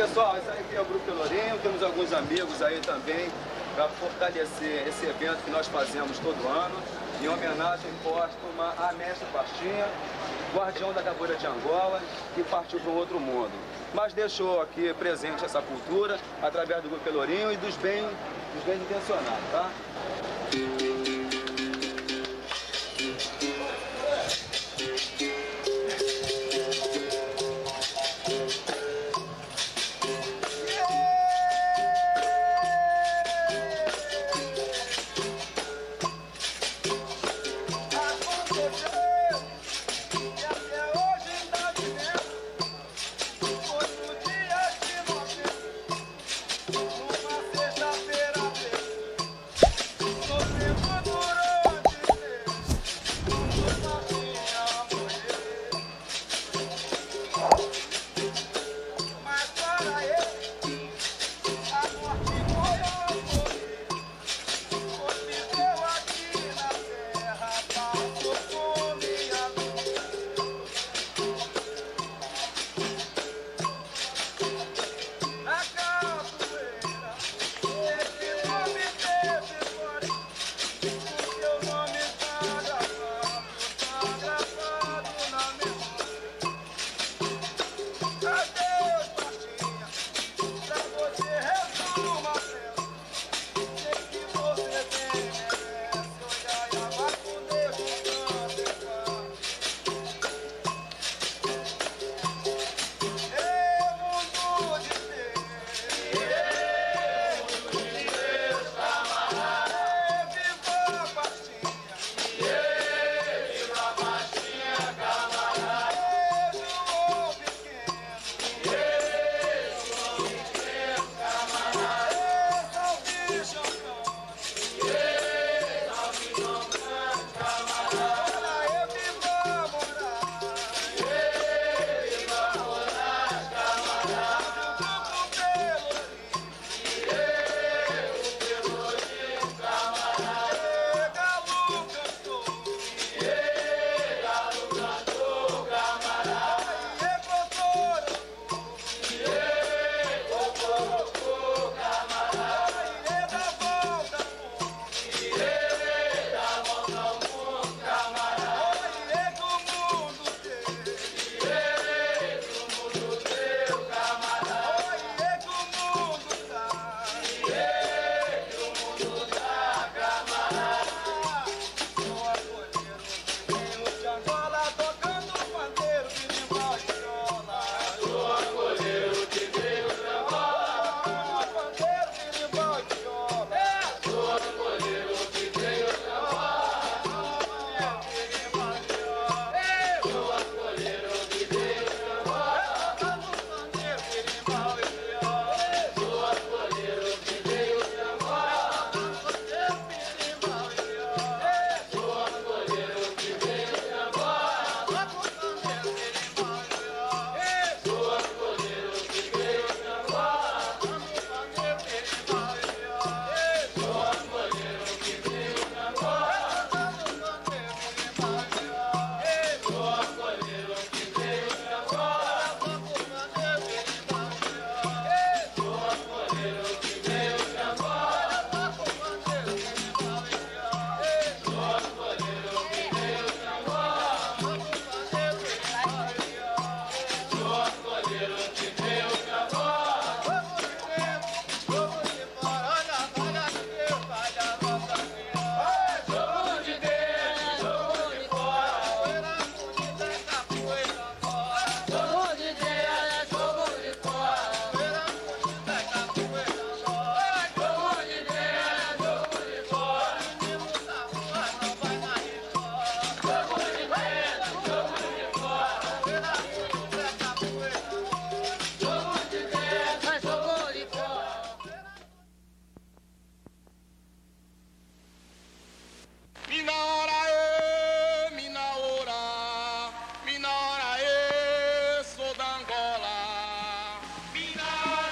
Pessoal, esse aqui é o Grupo Pelourinho, temos alguns amigos aí também para fortalecer esse evento que nós fazemos todo ano, em homenagem póstuma a Mestre Pastinha, guardião da capoeira de Angola, que partiu para um outro mundo. Mas deixou aqui presente essa cultura através do Grupo Pelourinho e dos bem intencionados, tá?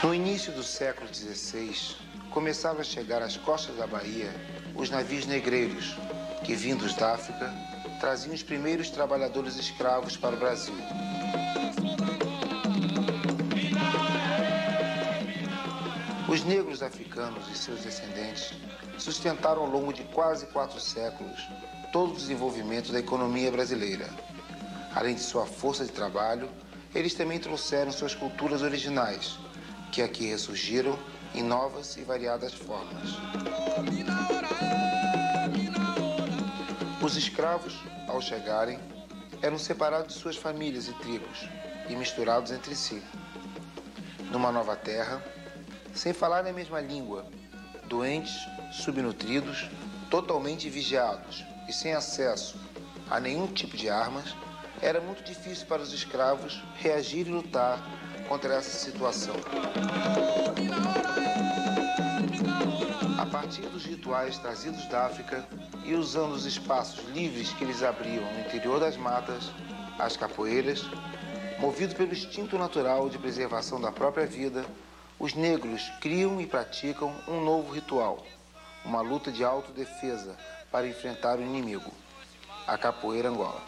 No início do século XVI, começaram a chegar às costas da Bahia os navios negreiros, que, vindos da África, traziam os primeiros trabalhadores escravos para o Brasil. Os negros africanos e seus descendentes sustentaram ao longo de quase 4 séculos todo o desenvolvimento da economia brasileira. Além de sua força de trabalho, eles também trouxeram suas culturas originais, que aqui ressurgiram em novas e variadas formas. Os escravos, ao chegarem, eram separados de suas famílias e tribos e misturados entre si. Numa nova terra, sem falar a mesma língua, doentes, subnutridos, totalmente vigiados e sem acesso a nenhum tipo de armas, era muito difícil para os escravos reagir e lutar contra essa situação. A partir dos rituais trazidos da África e usando os espaços livres que eles abriam no interior das matas, as capoeiras, movidos pelo instinto natural de preservação da própria vida, os negros criam e praticam um novo ritual, uma luta de autodefesa para enfrentar o inimigo, a capoeira Angola.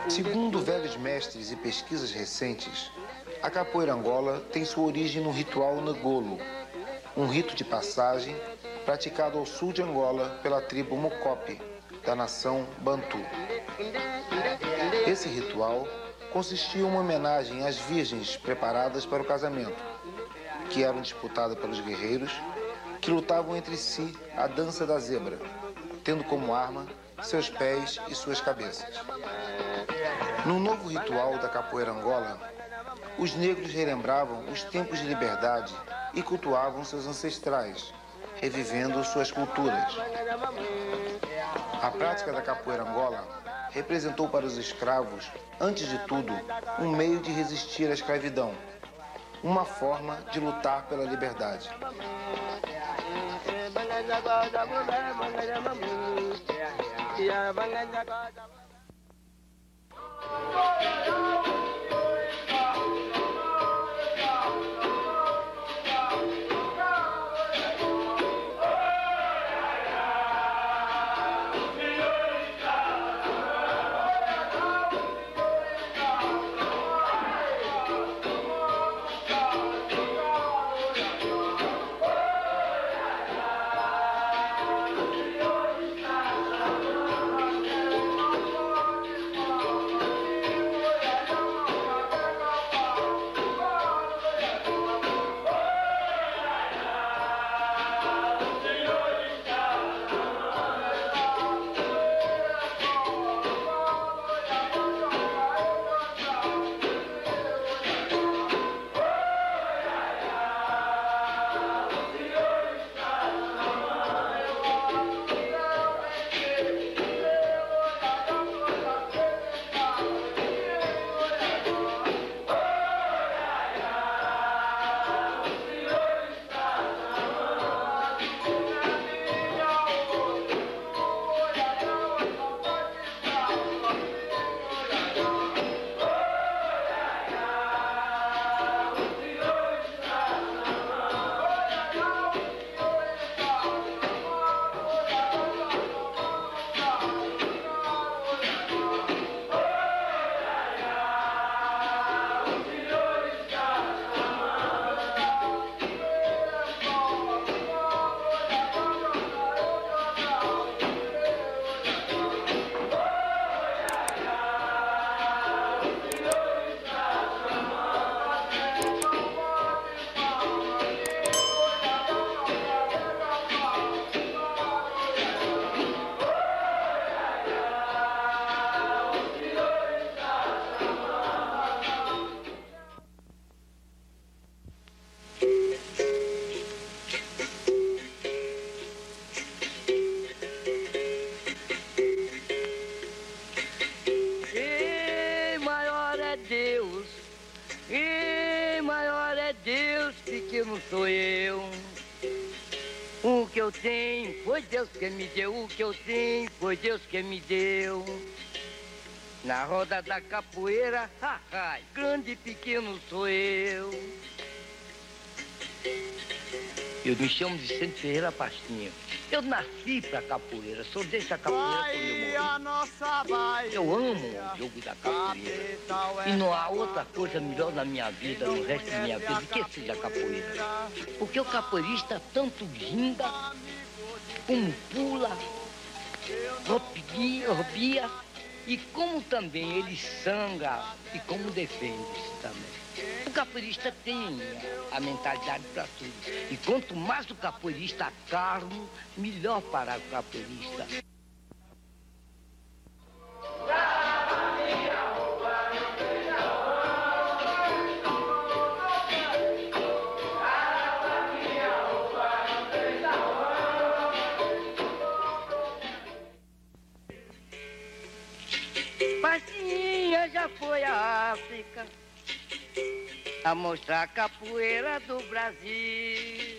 Segundo velhos mestres e pesquisas recentes, a capoeira Angola tem sua origem no ritual Ngolo, um rito de passagem praticado ao sul de Angola pela tribo Mocope, da nação Bantu. Esse ritual consistia em uma homenagem às virgens preparadas para o casamento, que eram disputadas pelos guerreiros que lutavam entre si a dança da zebra, tendo como arma seus pés e suas cabeças. No novo ritual da capoeira Angola, os negros relembravam os tempos de liberdade e cultuavam seus ancestrais, revivendo suas culturas. A prática da capoeira Angola representou para os escravos, antes de tudo, um meio de resistir à escravidão, uma forma de lutar pela liberdade. Não sou eu. O que eu tenho foi Deus que me deu. O que eu tenho foi Deus que me deu. Na roda da capoeira, grande e pequeno sou eu. Eu me chamo Vicente Ferreira Pastinha. Eu nasci pra capoeira, sou dessa capoeira quando eu morri. Eu amo o jogo da capoeira. E não há outra coisa melhor na minha vida, no resto da minha vida, que seja a capoeira. Porque o capoeirista tanto ginga, como pula, robia, e como também ele sangra e como defende-se também. O capoeirista tem a mentalidade para tudo. E quanto mais o capoeirista caro, melhor para o capoeirista. Pastinha já foi à África a mostrar a capoeira do Brasil.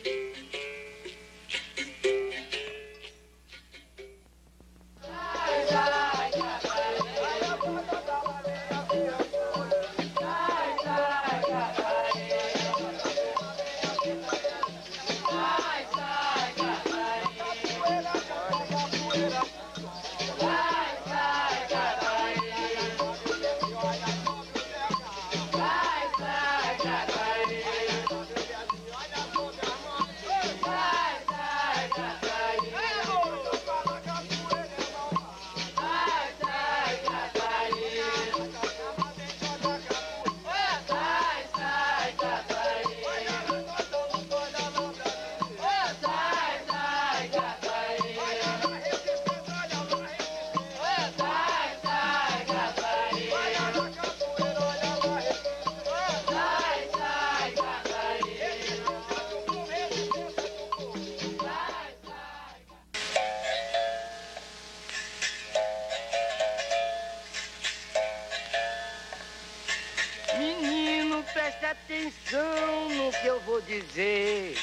Preste atenção no que eu vou dizer.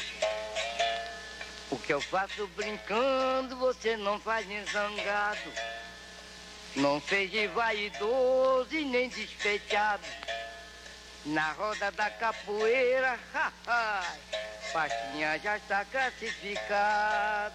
O que eu faço brincando, você não faz nem zangado. Não seja vaidoso e nem despechado. Na roda da capoeira, Pastinha já está classificado.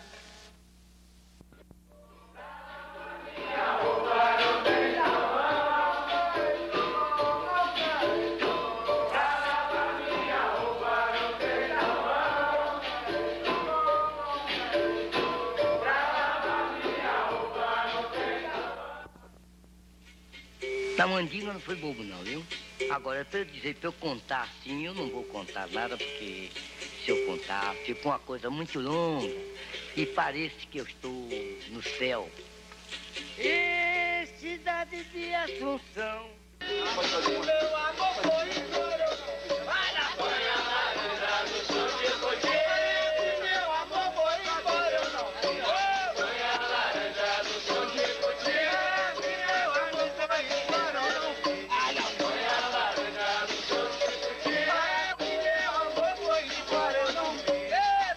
Na mandinga não foi bobo não, viu? Agora, pra eu dizer, pra eu contar assim, eu não vou contar nada, porque se eu contar, fica uma coisa muito longa e parece que eu estou no céu. E cidade de Assunção. Meu amor foi embora, vai na banha laranja do chão de Cotia. Meu amor foi embora, eu não fui. Banha laranja do chão de Cotia. Meu amor foi embora, eu não fui. Banha laranja do chão de Cotia. Meu amor foi embora, eu não vi.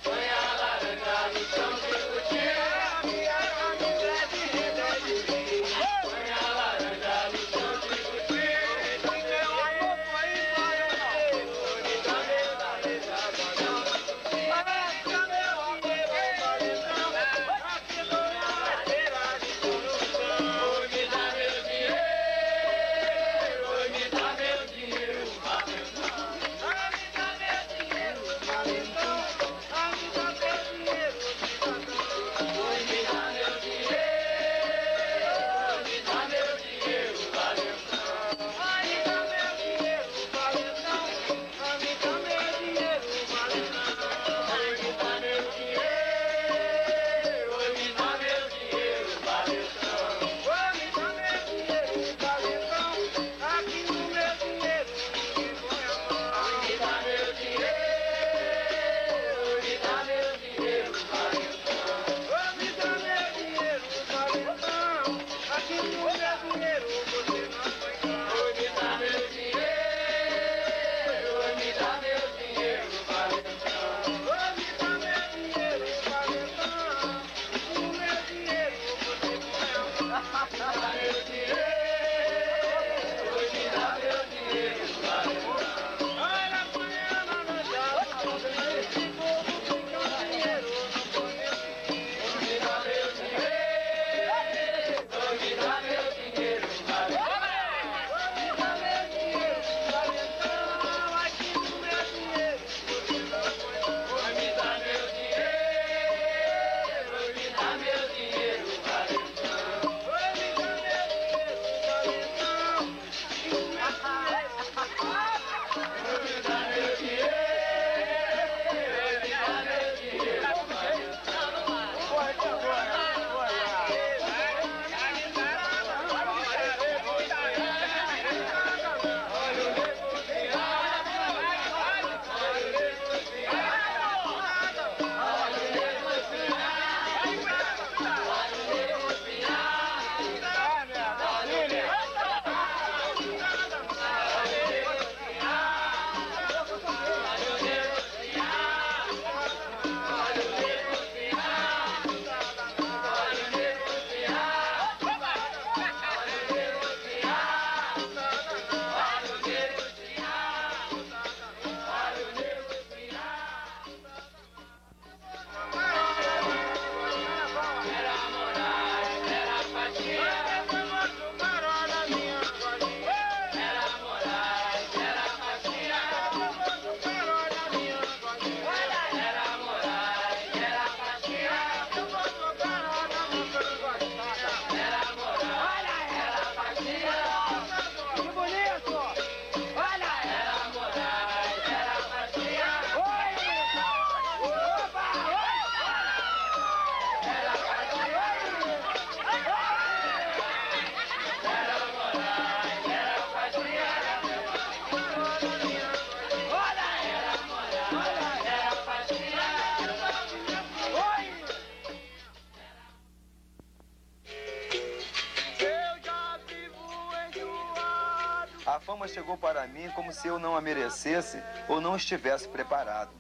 Banha laranja do chão de Cotia. Minha camisa é de renda de vinho. Banha laranja do chão de Cotia. Meu amor foi embora. fama chegou para mim como se eu não a merecesse ou não estivesse preparado.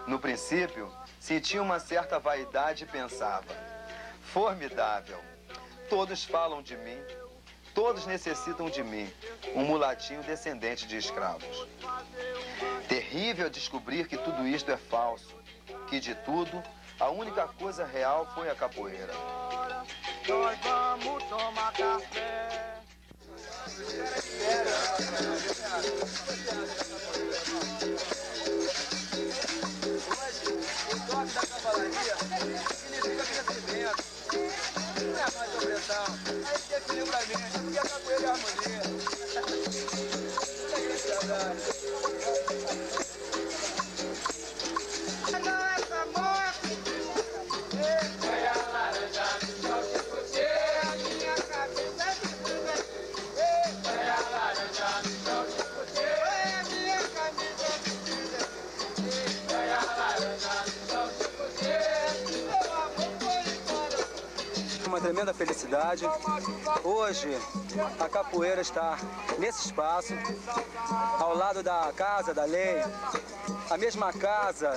No princípio, sentia uma certa vaidade e pensava: formidável, todos falam de mim, todos necessitam de mim, um mulatinho descendente de escravos. Terrível descobrir que tudo isto é falso, que de tudo, a única coisa real foi a capoeira. Nós vamos tomar café. O toque da cavalaria significa crescimento, não é mais opressão, aí que equilibramento, porque a capoeira é harmonia. Nossa morte, foi a laranja do sol que escutei, a minha cabeça de foi a laranja do sol que escutei, foi a minha camisa de foi a laranja do sol que escutei, meu amor foi embora. Uma tremenda felicidade. Hoje a capoeira está nesse espaço, ao lado da Casa da Lei, a mesma casa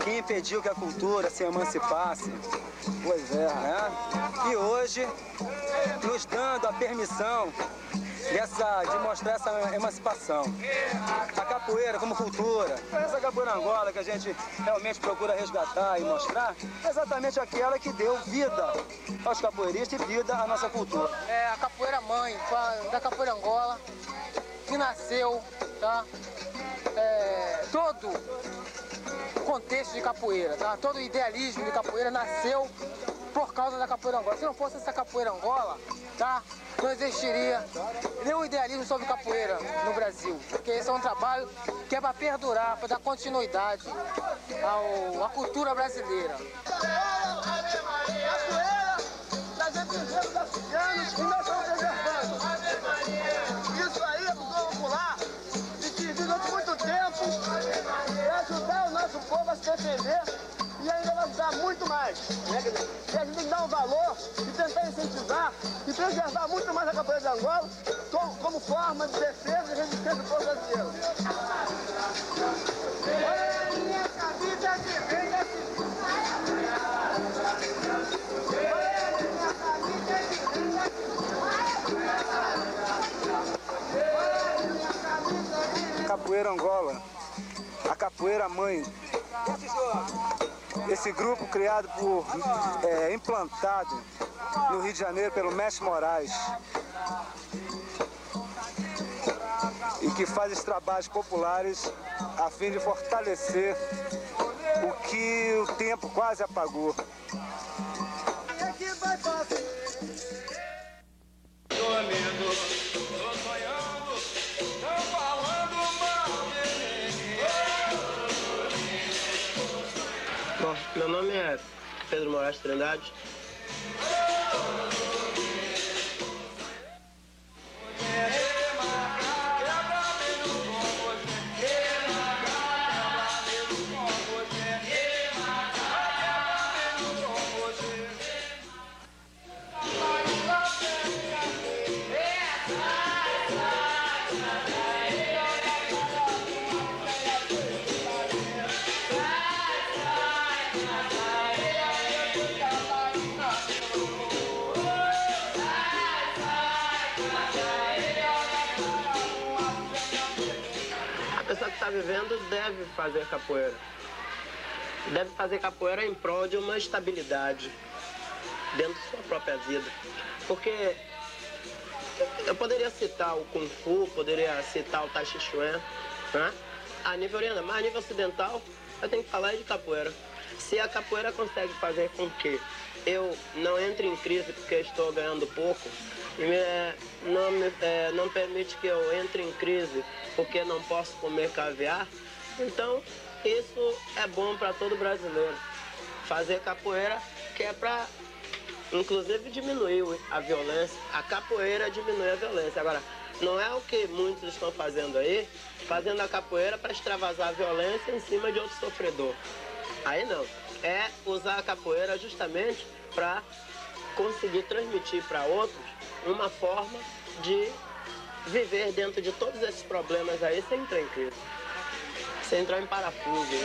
que impediu que a cultura se emancipasse. Pois é, né? E hoje nos dando a permissão de mostrar essa emancipação. A capoeira como cultura, essa capoeira Angola que a gente realmente procura resgatar e mostrar, é exatamente aquela que deu vida aos capoeiristas e vida à nossa cultura. É a capoeira mãe da capoeira Angola, que nasceu, tá? Todo o contexto de capoeira, tá? Todo o idealismo de capoeira nasceu por causa da capoeira Angola. Se não fosse essa capoeira Angola, tá? Não existiria nenhum idealismo sobre capoeira no Brasil, porque esse é um trabalho que é para perdurar, para dar continuidade à cultura brasileira. Capoeira das empresas africanas que nós estamos preservando. Isso aí é do povo popular e que vive há muito tempo para ajudar o nosso povo a se defender e ainda vai ajudar muito mais. E a gente tem que dar um valor e tentar incentivar e preservar muito mais a capoeira de Angola como forma de defesa e resistência do povo brasileiro. Olha a minha camisa que vem daqui. Capoeira Angola, a capoeira mãe. Esse grupo criado implantado no Rio de Janeiro pelo Mestre Moraes e que faz esses trabalhos populares a fim de fortalecer o que o tempo quase apagou. Bom, meu nome é Pedro Moraes Trindade. A pessoa que está vivendo deve fazer capoeira. Deve fazer capoeira em prol de uma estabilidade dentro de sua própria vida. Porque eu poderia citar o Kung Fu, poderia citar o Tai Chi Chuan, né? A nível oriental, mas a nível ocidental, eu tenho que falar de capoeira. Se a capoeira consegue fazer com que eu não entre em crise porque estou ganhando pouco, e não permite que eu entre em crise porque não posso comer caviar, então isso é bom para todo brasileiro. Fazer capoeira que é para, inclusive, diminuir a violência. A capoeira diminui a violência. Agora, não é o que muitos estão fazendo aí, fazendo a capoeira para extravasar a violência em cima de outro sofredor. Aí não. É usar a capoeira justamente para conseguir transmitir para outros uma forma de viver dentro de todos esses problemas aí sem entrar em crise. Sem entrar em parafuso.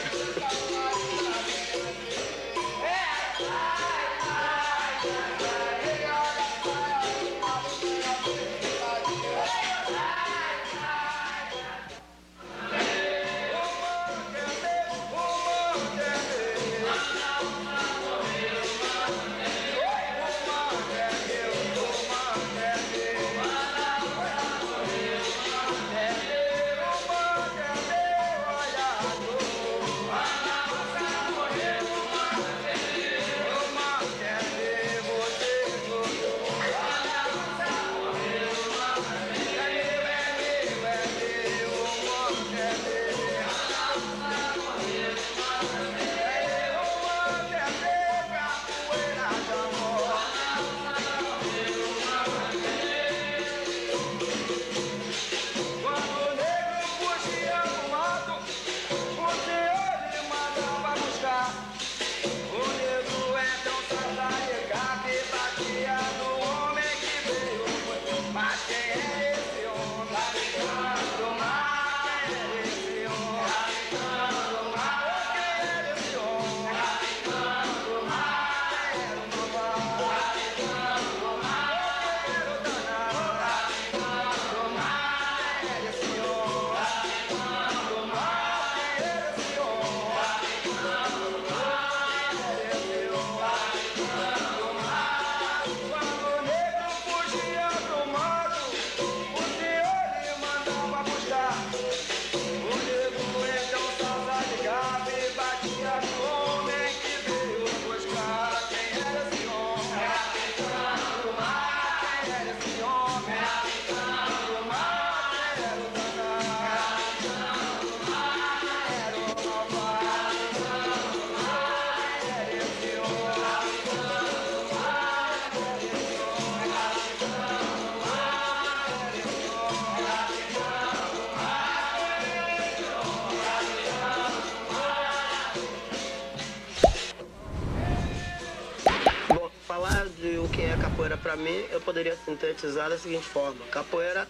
Capoeira para mim, eu poderia sintetizar da seguinte forma: capoeira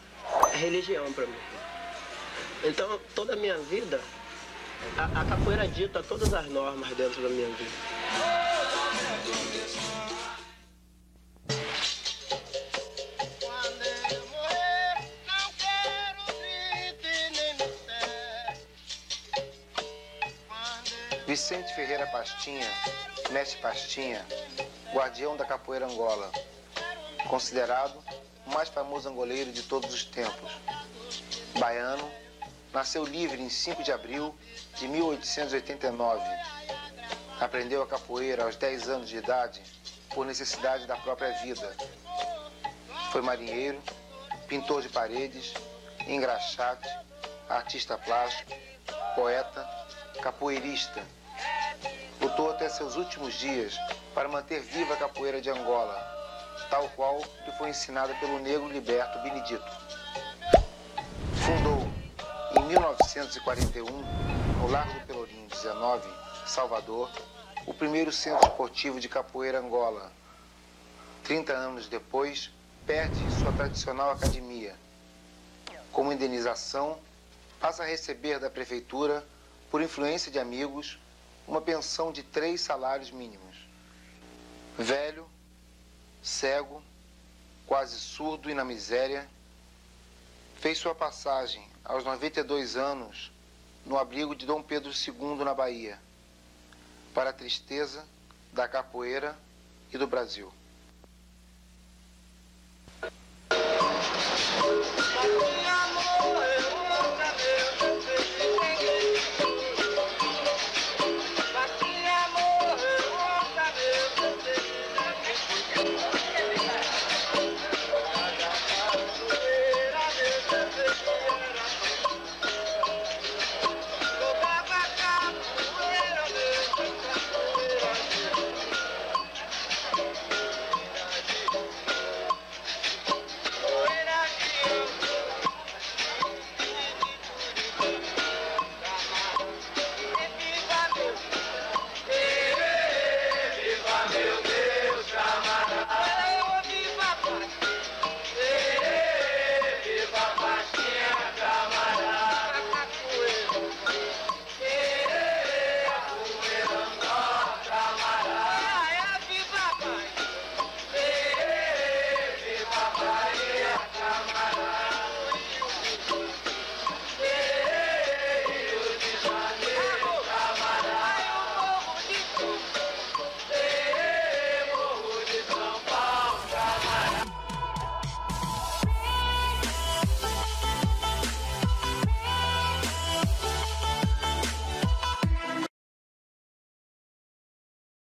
é religião para mim. Então, toda a minha vida, a capoeira dita todas as normas dentro da minha vida. Vicente Ferreira Pastinha, mestre Pastinha, guardião da capoeira Angola, considerado o mais famoso angoleiro de todos os tempos. Baiano, nasceu livre em 5 de abril de 1889. Aprendeu a capoeira aos 10 anos de idade por necessidade da própria vida. Foi marinheiro, pintor de paredes, engraxate, artista plástico, poeta, capoeirista. Lutou até seus últimos dias para manter viva a capoeira de Angola, tal qual lhe foi ensinada pelo negro liberto Benedito. Fundou, em 1941, no Largo do Pelourinho 19, Salvador, o primeiro centro esportivo de capoeira Angola. 30 anos depois, perde sua tradicional academia. Como indenização, passa a receber da prefeitura, por influência de amigos, uma pensão de 3 salários mínimos. Velho, cego, quase surdo e na miséria, fez sua passagem aos 92 anos no abrigo de Dom Pedro II na Bahia, para a tristeza da capoeira e do Brasil.